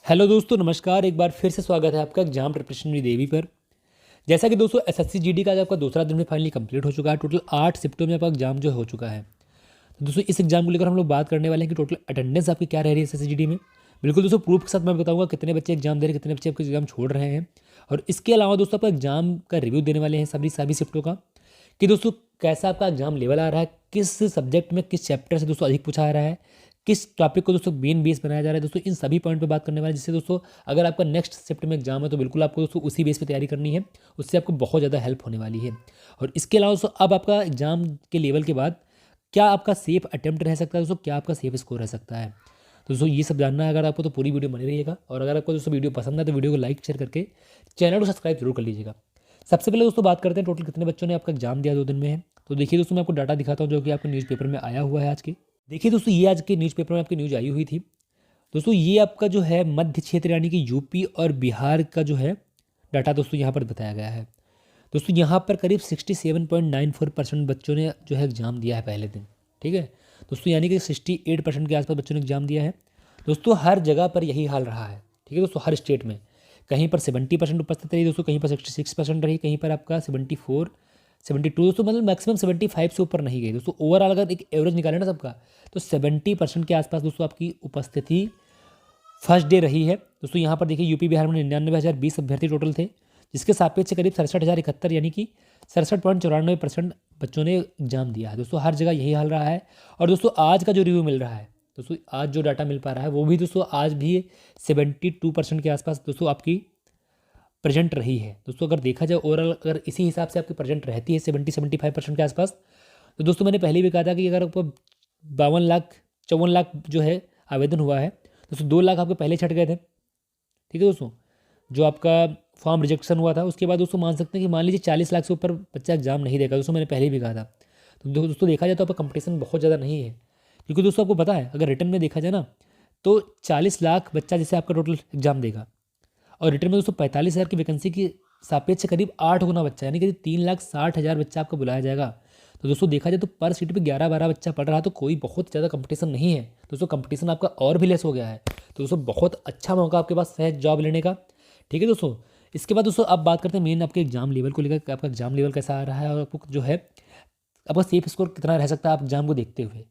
Hello दोस्तों, नमस्कार। एक बार फिर से स्वागत है आपका एग्जाम प्रिपरेशन विद देवी पर। जैसा कि दोस्तों एसएससी जीडी का आज आपका दूसरा दिन में फाइनली कंप्लीट हो चुका है। टोटल 8 शिफ्टों में आपका एग्जाम जो हो चुका है। तो दोस्तों इस एग्जाम को लेकर हम लोग बात करने वाले हैं कि टोटल अटेंडेंस आपकी क्या रह रही है एसएससी जीडी में। बिल्कुल दोस्तों, प्रूफ के साथ मैं बताऊंगा कितने बच्चे एग्जाम दे रहे हैं, कितने बच्चे आपके एग्जाम छोड़ रहे हैं। और इसके अलावा दोस्तों आपका एग्जाम का रिव्यू देने वाले हैं सभी सभी शिफ्टों का, कि दोस्तों कैसा आपका एग्जाम लेवल आ रहा है, किस सब्जेक्ट में किस चैप्टर से दोस्तों अधिक पूछा आ रहा है, किस टॉपिक को दोस्तों मेन बेस बनाया जा रहा है। दोस्तों इन सभी पॉइंट पे बात करने वाले हैं, जिससे दोस्तों अगर आपका नेक्स्ट शिफ्ट में एग्जाम है तो बिल्कुल आपको दोस्तों उसी बेस पे तैयारी करनी है। उससे आपको बहुत ज़्यादा हेल्प होने वाली है। और इसके अलावा दोस्तों अब आपका एग्जाम के लेवल के बाद क्या आपका सेफ अटेम्प्ट रह सकता है, दोस्तों क्या आपका सेफ स्कोर रह सकता है। तो दोस्तों ये सब जानना है अगर आपको, तो पूरी वीडियो बनी रहिएगा। और अगर आपको दोस्तों वीडियो पसंद है तो वीडियो को लाइक शेयर करके चैनल को सब्सक्राइब जरूर कर लीजिएगा। सबसे पहले दोस्तों बात करते हैं टोटल कितने बच्चों ने आपका एग्जाम दिया 2 दिन में है। तो देखिए दोस्तों, मैं आपको डाटा दिखाता हूँ जो कि आपको न्यूज़पेपर में आया हुआ है आज के। देखिए दोस्तों, ये आज के न्यूज़पेपर में आपकी न्यूज़ आई हुई थी। दोस्तों ये आपका जो है मध्य क्षेत्र यानी कि यूपी और बिहार का जो है डाटा दोस्तों यहाँ पर बताया गया है। दोस्तों यहाँ पर करीब 67.94% बच्चों ने जो है एग्ज़ाम दिया है पहले दिन। ठीक है दोस्तों, यानी कि 68% के आसपास बच्चों ने एग्ज़ाम दिया है। दोस्तों हर जगह पर यही हाल रहा है। ठीक है दोस्तों, हर स्टेट में कहीं पर 70% उपस्थित रही दोस्तों, कहीं पर 66% रही, कहीं पर आपका 74 72 दोस्तों, मतलब मैक्सिमम 75 से ऊपर नहीं गई दोस्तों। ओवरऑल अगर एक एवरेज निकालें ना सबका, तो 70% के आसपास दोस्तों आपकी उपस्थिति फर्स्ट डे रही है। दोस्तों यहाँ पर देखिए यूपी बिहार में 99,020 अभ्यर्थी टोटल थे, जिसके सापेक्ष से करीब 67,071 यानी कि 67.94% बच्चों ने एग्जाम दिया है। दोस्तों हर जगह यही हाल रहा है। और दोस्तों आज का जो रिव्यू मिल रहा है, दोस्तों आज जो डाटा मिल पा रहा है वो भी दोस्तों आज भी 72% के आसपास दोस्तों आपकी प्रेजेंट रही है। दोस्तों अगर देखा जाए ओवरऑल, अगर इसी हिसाब से आपकी प्रेजेंट रहती है 75% के आसपास, तो दोस्तों मैंने पहले भी कहा था कि अगर आपको 52 लाख 54 लाख जो है आवेदन हुआ है, दोस्तों 2 लाख आपके पहले छट गए थे। ठीक है दोस्तों, जो आपका फॉर्म रिजेक्शन हुआ था उसके बाद दोस्तों मान सकते हैं कि मान लीजिए 40 लाख से ऊपर बच्चा एग्जाम नहीं देगा। दोस्तों मैंने पहले भी कहा था। तो दोस्तों देखा जाए तो आपका कंपटीशन बहुत ज़्यादा नहीं है, क्योंकि दोस्तों आपको पता है अगर रिटर्न में देखा जाए ना, तो 40 लाख बच्चा जैसे आपका टोटल एग्जाम देगा, और रिटर्न में दोस्तों 45,000 की वैकेंसी की सापेक्ष से करीब 8 गुना बच्चा, यानी कि 3,60,000 बच्चा आपका बुलाया जाएगा। तो दोस्तों देखा जाए तो पर सीट पे 11-12 बच्चा पढ़ रहा है, तो कोई बहुत ज़्यादा कंपटीशन नहीं है दोस्तों। कंपटीशन आपका और भी लेस हो गया है। तो दोस्तों बहुत अच्छा मौका आपके पास है जॉब लेने का। ठीक है दोस्तों, इसके बाद दोस्तों अब बात करते हैं मेन आपके एग्जाम लेवल को लेकर, आपका एग्जाम लेवल कैसा आ रहा है और आपको जो है आपका सेफ स्कोर कितना रह सकता है आप एग्जाम को देखते हुए।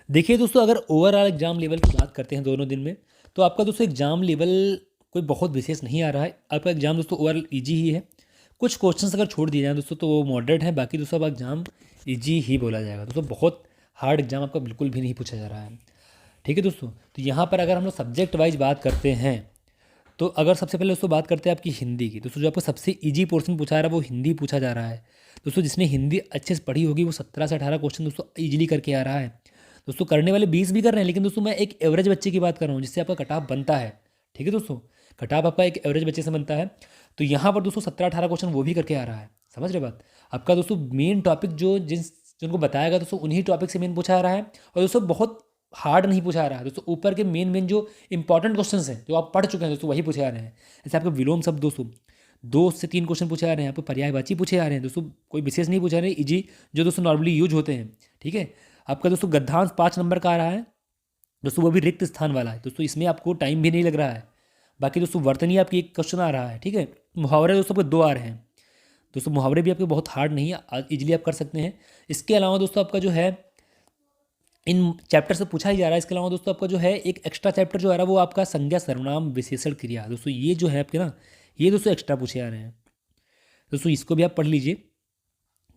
देखिए दोस्तों, अगर ओवरऑल एग्जाम लेवल की बात करते हैं दोनों दिन में, तो आपका दोस्तों एग्जाम लेवल कोई बहुत विशेष नहीं आ रहा है। आपका एग्जाम दोस्तों ओवरऑल ईजी ही है। कुछ क्वेश्चंस अगर छोड़ दिए जाएँ दोस्तों तो वो मॉडरेट है, बाकी दोस्तों अब एग्जाम ईजी ही बोला जाएगा। दोस्तों बहुत हार्ड एग्जाम आपका बिल्कुल भी नहीं पूछा जा रहा है। ठीक है दोस्तों, तो यहाँ पर अगर हम लोग सब्जेक्ट वाइज बात करते हैं, तो अगर सबसे पहले दोस्तों बात करते हैं आपकी हिंदी की। दोस्तों जो आपको सबसे ईजी पोर्शन पूछा जा रहा है वो हिंदी पूछा जा रहा है। दोस्तों जिसने हिंदी अच्छे से पढ़ी होगी वो 17 से 18 क्वेश्चन दोस्तों ईजिली करके आ रहा है। दोस्तों करने वाले 20 भी कर रहे हैं, लेकिन दोस्तों मैं एक एवरेज बच्चे की बात कर रहा हूँ जिससे आपका कट ऑफ बनता है। ठीक है दोस्तों, कट ऑफ आपका एक एवरेज बच्चे से बनता है। तो यहाँ पर दोस्तों 17-18 क्वेश्चन वो भी करके आ रहा है। समझ रहे बात? आपका दोस्तों मेन टॉपिक जो जिनको बताएगा दोस्तों उन्हीं टॉपिक से मेन पूछा आ रहा है। और दोस्तों बहुत हार्ड नहीं पूछा आ रहा है दोस्तों, ऊपर के मेन मेन जो इंपॉर्टेंट क्वेश्चंस हैं जो आप पढ़ चुके हैं दोस्तों वही पूछे आ रहे हैं। जैसे आपके विलोम शब्द दोस्तों 2 से 3 क्वेश्चन पूछे आ रहे हैं, आपको पर्यायवाची पूछे आ रहे हैं दोस्तों, कोई विशेष नहीं पूछा रहे हैं, इजी जो दोस्तों नॉर्मली यूज होते हैं। ठीक है, आपका दोस्तों गद्यांश 5 नंबर का आ रहा है दोस्तों, वो भी रिक्त स्थान वाला है दोस्तों, इसमें आपको टाइम भी नहीं लग रहा है। बाकी दोस्तों वर्तनी आपकी एक क्वेश्चन आ रहा है। ठीक है, मुहावरे दोस्तों आपके 2 आ रहे हैं दोस्तों, मुहावरे भी आपके बहुत हार्ड नहीं है, इजीली आप कर सकते हैं। इसके अलावा दोस्तों आपका जो है इन चैप्टर से पूछा ही जा रहा है। इसके अलावा दोस्तों आपका जो है एक एक्स्ट्रा चैप्टर जो आ रहा है वो आपका संज्ञा सर्वनाम विशेषण क्रिया दोस्तों, ये जो है आपके ना, ये दोस्तों एक्स्ट्रा पूछे आ रहे हैं दोस्तों, इसको भी आप पढ़ लीजिए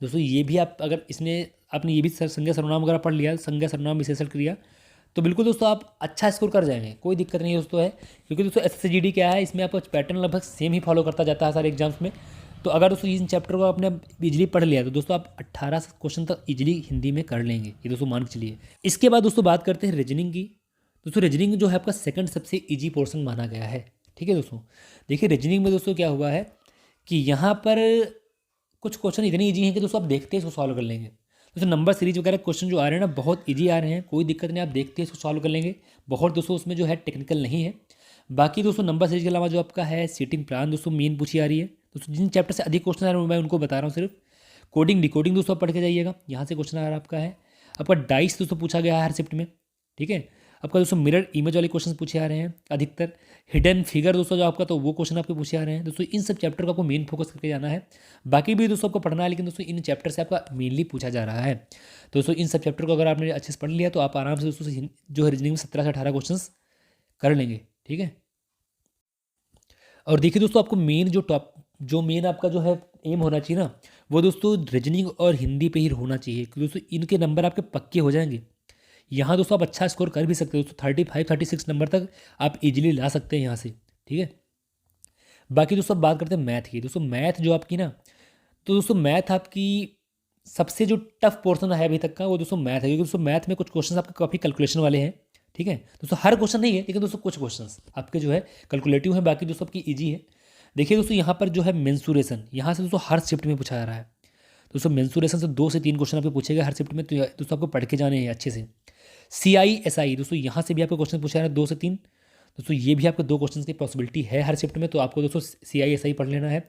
दोस्तों। ये भी आप अगर इसमें आपने ये भी संज्ञा सर्वनाम वगैरह पढ़ लिया, संज्ञा सर्वनाम विशेषण क्रिया, तो बिल्कुल दोस्तों आप अच्छा स्कोर कर जाएंगे, कोई दिक्कत नहीं है दोस्तों है। क्योंकि दोस्तों एसएससीजीडी क्या है, इसमें आपका पैटर्न लगभग सेम ही फॉलो करता जाता है सारे एग्जाम्स में। तो अगर दोस्तों इन चैप्टर को आपने इजीली पढ़ लिया तो दोस्तों आप 18 क्वेश्चन तक इजीली हिंदी में कर लेंगे, ये दोस्तों मान के चलिए। इसके बाद दोस्तों बात करते हैं रीजनिंग की। दोस्तों रीजनिंग जो है आपका सेकंड सबसे ईजी पोर्शन माना गया है। ठीक है दोस्तों, देखिए रीजनिंग में दोस्तों क्या हुआ है कि यहाँ पर कुछ क्वेश्चन इतने ईजी हैं कि दोस्तों आप देखते हैं इसको सॉल्व कर लेंगे। दोस्तों नंबर सीरीज वगैरह क्वेश्चन जो आ रहे हैं ना बहुत ईजी आ रहे हैं, कोई दिक्कत नहीं, आप देखते हैं इसको सॉल्व कर लेंगे। बहुत दोस्तों उसमें जो है टेक्निकल नहीं है। बाकी दोस्तों नंबर सीरीज के अलावा जो आपका है सीटिंग प्लान दोस्तों मेन पूछी आ रही है दोस्तों, जिन चैप्टर से अधिक क्वेश्चन आ रहे हैं मैं उनको बता रहा हूँ सिर्फ। कोडिंग डिकोडिंग दोस्तों आप पढ़ के जाइएगा, यहाँ से क्वेश्चन आ रहा है आपका है। आपका डाइस दोस्तों पूछा गया है हर शिफ्ट में। ठीक है, आपका दोस्तों मिरर इमेज वाले क्वेश्चन पूछे आ रहे हैं अधिकतर। हिडन फिगर दोस्तों जो आपका, तो वो क्वेश्चन आपके पूछे आ रहे हैं दोस्तों। इन सब चैप्टर को आपको मेन फोकस करके जाना है। बाकी भी दोस्तों आपको पढ़ना है, लेकिन दोस्तों इन चैप्टर से आपका मेनली पूछा जा रहा है। तो दोस्तों इन सब चैप्टर को अगर आपने अच्छे से पढ़ लिया तो आप आराम से दोस्तों जो है रीजनिंग में 17 से 18 क्वेश्चन कर लेंगे, ठीक है। और देखिए दोस्तों, आपको मेन जो मेन आपका जो है एम होना चाहिए ना, वो दोस्तों रीजनिंग और हिंदी पे ही होना चाहिए, क्योंकि दोस्तों इनके नंबर आपके पक्के हो जाएंगे। यहाँ दोस्तों आप अच्छा स्कोर कर भी सकते हो दोस्तों, 35-36 नंबर तक आप इजीली ला सकते हैं यहाँ से, ठीक है। बाकी दोस्तों बात करते हैं मैथ की। दोस्तों मैथ जो आपकी ना, तो दोस्तों मैथ आपकी सबसे जो टफ पोर्सन है अभी तक का, वो दोस्तों मैथ है, क्योंकि दोस्तों मैथ में कुछ क्वेश्चन आपके काफ़ी कैलकुलेशन वाले हैं, ठीक है। दोस्तों हर क्वेश्चन नहीं है, लेकिन दोस्तों कुछ क्वेश्चन आपके जो है कैलकुलेटिव हैं, बाकी दोस्तों आपकी ईजी है। देखिए दोस्तों यहाँ पर जो है मेंसुरेशन, यहाँ से दोस्तों हर शिफ्ट में पूछा जा रहा है। दोस्तों मेंसुरेशन से 2 से 3 क्वेश्चन आपको पूछे गए हर शिफ्ट में, तो दोस्तों आपको पढ़ के जाने हैं अच्छे से। CISI दोस्तों यहाँ से भी आपको क्वेश्चन पूछा जा रहा है 2 से 3। दोस्तों ये भी आपको 2 क्वेश्चन की पॉसिबिलिटी है हर शिफ्ट में, तो आपको दोस्तों CISI पढ़ लेना है।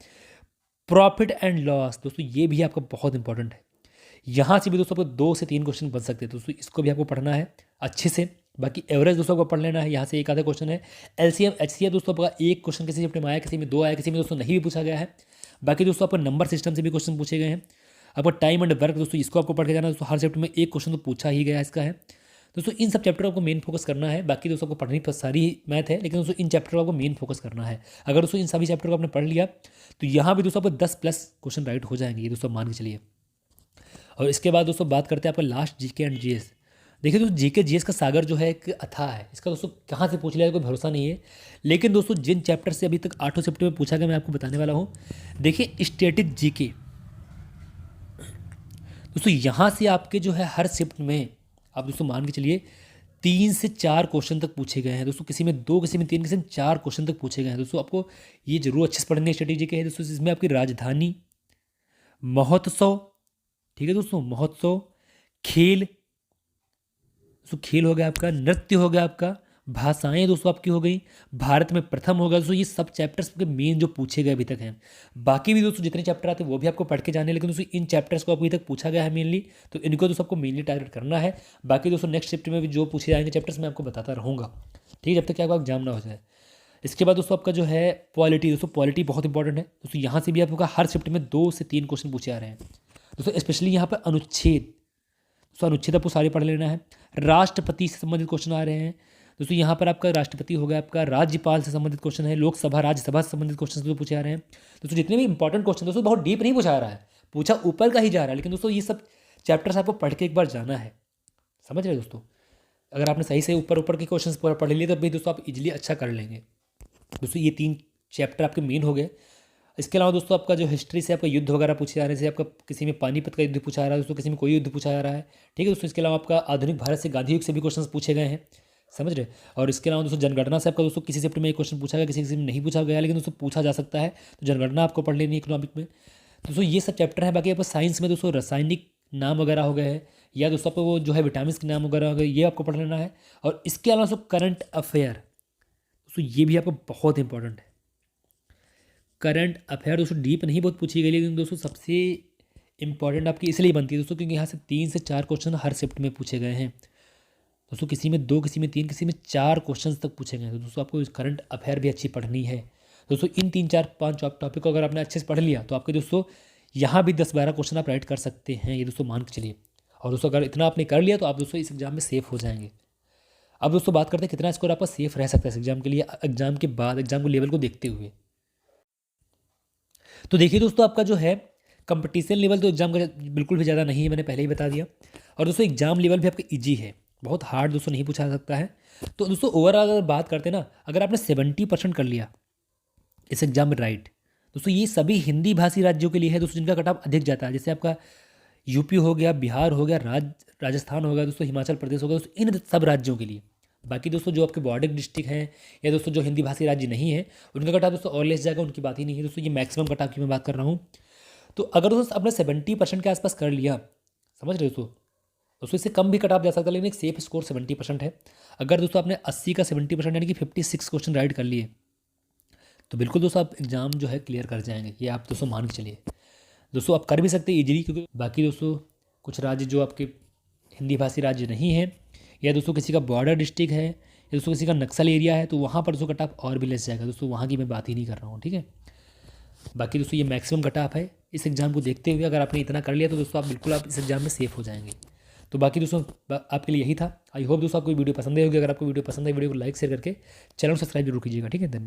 प्रॉफिट एंड लॉस दोस्तों ये भी आपका बहुत इंपॉर्टेंट है, यहाँ से भी दोस्तों आपको 2 से 3 क्वेश्चन बन सकते हैं, दोस्तों इसको भी आपको पढ़ना है अच्छे से। बाकी एवरेज दोस्तों को पढ़ लेना है, यहाँ से एक आधा क्वेश्चन है। LCM HCF दोस्तों आपका एक क्वेश्चन किसी शिफ्ट में आया, किसी में 2 आया, किसी में दोस्तों नहीं भी पूछा गया है। बाकी दोस्तों आपको नंबर सिस्टम से भी क्वेश्चन पूछे गए हैं। आपको टाइम एंड वर्क दोस्तों इसको आपको पढ़ के जाना है दोस्तों, हर शिफ्ट में एक क्वेश्चन तो पूछा ही गया इसका है। दोस्तों इन सब चैप्टर को आपको मेन फोकस करना है। बाकी दोस्तों आपको पढ़नी सारी मैथ है, लेकिन दोस्तों इन चैप्टर को आपको मेन फोकस करना है। अगर दोस्तों इन सभी चैप्टर को आपने पढ़ लिया तो यहाँ भी दोस्तों आपको 10+ क्वेश्चन राइट हो जाएंगे, ये दोस्तों मान के चलिए। और इसके बाद दोस्तों बात करते हैं आपका लास्ट GK एंड GS। देखिए दोस्तों GK GS का सागर जो है एक अथाह है, इसका दोस्तों कहाँ से पूछ लिया कोई भरोसा नहीं है। लेकिन दोस्तों जिन चैप्टर से अभी तक 8 शिफ्ट में पूछा गया मैं आपको बताने वाला हूँ। देखिए स्टैटिक GK दोस्तों यहाँ से आपके जो है हर शिफ्ट में आप दोस्तों मान के चलिए 3 से 4 क्वेश्चन तक पूछे गए हैं दोस्तों, किसी में 2, किसी में 3, किसी में 4 क्वेश्चन तक पूछे गए हैं दोस्तों। आपको ये जरूर अच्छे से पढ़ने स्टैटिक GK है दोस्तों। इसमें आपकी राजधानी, महोत्सव, ठीक है दोस्तों, महोत्सव, खेल दोस्तों, खेल हो गया आपका, नृत्य हो गया आपका, भाषाएं दोस्तों आपकी हो गई, भारत में प्रथम हो गया दोस्तों। ये सब चैप्टर्स के मेन जो पूछे गए अभी तक हैं। बाकी भी दोस्तों जितने चैप्टर आते हैं वो भी आपको पढ़ के जाने हैं, लेकिन दोस्तों इन चैप्टर्स को अभी तक पूछा गया है मेनली, तो इनको दोस्तों आपको मेनली टारगेट करना है। बाकी दोस्तों नेक्स्ट शिफ्ट में भी जो पूछे जाएंगे चैप्टर्स मैं आपको बताता रहूँगा, ठीक है, जब तक क्या आपका एग्जाम ना हो जाए। इसके बाद दोस्तों आपका जो है पॉलिटी, दोस्तों पॉलिटी बहुत इंपॉर्टेंट है दोस्तों। यहाँ से भी आपका हर शिफ्ट में 2 से 3 क्वेश्चन पूछे आ रहे हैं दोस्तों। स्पेशली यहाँ पर अनुच्छेद, दोस्तों अनुच्छेद आपको सारे पढ़ लेना है। राष्ट्रपति से संबंधित क्वेश्चन आ रहे हैं दोस्तों। यहाँ पर आपका राष्ट्रपति हो गया, आपका राज्यपाल से संबंधित क्वेश्चन है, लोकसभा राज्यसभा से संबंधित क्वेश्चन दोस्तों पूछे आ रहे हैं दोस्तों। जितने भी इंपॉर्टेंट क्वेश्चन दोस्तों बहुत डीप नहीं पूछा आ रहा है, पूछा ऊपर का ही जा रहा है, लेकिन दोस्तों ये सब चैप्टर्स आपको पढ़ के एक बार जाना है, समझ रहे दोस्तों। अगर आपने सही से ऊपर ऊपर के क्वेश्चन पढ़ लिए तो भी दोस्तों आप इजीली अच्छा कर लेंगे दोस्तों। ये 3 चैप्टर आपके मेन हो गए। इसके अलावा दोस्तों आपका जो हिस्ट्री से आपका युद्ध वगैरह पूछे जा रहे हैं, जैसे आपका किसी में पानीपत का युद्ध पूछा जा रहा है दोस्तों, किसी में कोई युद्ध पूछा जा रहा है, ठीक है दोस्तों। इसके अलावा आपका आधुनिक भारत से गांधी युग से भी क्वेश्चन पूछे गए हैं, समझ रहे। और इसके अलावा दोस्तों जनगणना से आपका दोस्तों किसी शिफ्ट में एक क्वेश्चन पूछा गया, किसी में नहीं पूछा गया, लेकिन दोस्तों पूछा जा सकता है, तो जनगणना आपको पढ़ लेनी है इकोनॉमिक में दोस्तों। ये सब चैप्टर है। बाकी आपको साइंस में दोस्तों रासायनिक नाम वगैरह हो गए हैं, या दोस्तों आपको वो जो है विटामिन के नाम वगैरह हो गए, ये आपको पढ़ लेना है। और इसके अलावा दोस्तों करंट अफेयर दोस्तों, ये भी आपको बहुत इंपॉर्टेंट है। करंट अफेयर दोस्तों डीप नहीं बहुत पूछी गई, लेकिन दोस्तों सबसे इंपॉर्टेंट आपकी इसलिए बनती है दोस्तों क्योंकि यहाँ से 3 से 4 क्वेश्चन हर शिफ्ट में पूछे गए हैं दोस्तों। किसी में 2, किसी में 3, किसी में 4 क्वेश्चन तक पूछे गए हैं, तो दोस्तों आपको करंट अफेयर भी अच्छी पढ़नी है दोस्तों। इन 3, 4, 5 टॉपिक को अगर आपने अच्छे से पढ़ लिया तो आपके दोस्तों यहाँ भी 10-12 क्वेश्चन आप राइट कर सकते हैं, ये दोस्तों मान के चलिए। और दोस्तों अगर इतना आपने कर लिया तो आप दोस्तों इस एग्जाम में सेफ हो जाएंगे। अब दोस्तों बात करते हैं कितना स्कोर आपका सेफ रह सकता है इस एग्जाम के लिए, एग्जाम के बाद एग्जाम को लेवल को देखते हुए। तो देखिए दोस्तों आपका जो है कंपटीशन लेवल तो एग्जाम का बिल्कुल भी ज़्यादा नहीं है, मैंने पहले ही बता दिया। और दोस्तों एग्जाम लेवल भी आपका ईजी है, बहुत हार्ड दोस्तों नहीं पूछा जा सकता है। तो दोस्तों ओवरऑल अगर बात करते हैं ना, अगर आपने 70% कर लिया इस एग्जाम में राइट दोस्तों, ये सभी हिंदी भाषी राज्यों के लिए है दोस्तों, जिनका कट ऑफ अधिक जाता है। जैसे आपका यूपी हो गया, बिहार हो गया, राजस्थान हो गया दोस्तों, हिमाचल प्रदेश हो गया दोस्तों, इन सब राज्यों के लिए। बाकी दोस्तों जो आपके बॉर्डर डिस्ट्रिक्ट हैं या दोस्तों जो हिंदी भाषी राज्य नहीं है, उनका कट ऑफ दोस्तों और लेस जाएगा, उनकी बात ही नहीं है दोस्तों। ये मैक्सिमम कट ऑफ की मैं बात कर रहा हूँ। तो अगर दोस्तों आपने 70% के आसपास कर लिया, समझ रहे दोस्तों इससे कम भी कट ऑफ जा सकता है, लेकिन एक सेफ स्कोर 70% है। अगर दोस्तों आपने 80 का 70% यानी कि 56 क्वेश्चन राइट कर लिए, तो बिल्कुल दोस्तों आप एग्जाम जो है क्लियर कर जाएंगे, ये आप दोस्तों मान के चलिए। दोस्तों आप कर भी सकते हैं इजीली, क्योंकि बाकी दोस्तों कुछ राज्य जो आपके हिंदी भाषी राज्य नहीं हैं या दोस्तों किसी का बॉर्डर डिस्ट्रिक्ट है, या दोस्तों किसी का नक्सल एरिया है, तो वहाँ पर दोस्तों कट ऑफ और भी लेस जाएगा दोस्तों, वहाँ की मैं बात ही नहीं कर रहा हूँ, ठीक है। बाकी दोस्तों ये मैक्सिमम कट ऑफ है। इस एग्ज़ाम को देखते हुए अगर आपने इतना कर लिया तो दोस्तों आप बिल्कुल आप इस एग्ज़ाम में सेफ हो जाएंगे। तो बाकी दोस्तों आपके लिए यही था। आई होप दोस्तों आपको वीडियो पसंद आई होगी। अगर आपको वीडियो पसंद आई, वीडियो को लाइक शेयर करके चैनल को सब्सक्राइब जरूर कीजिएगा, ठीक है। धन्यवाद।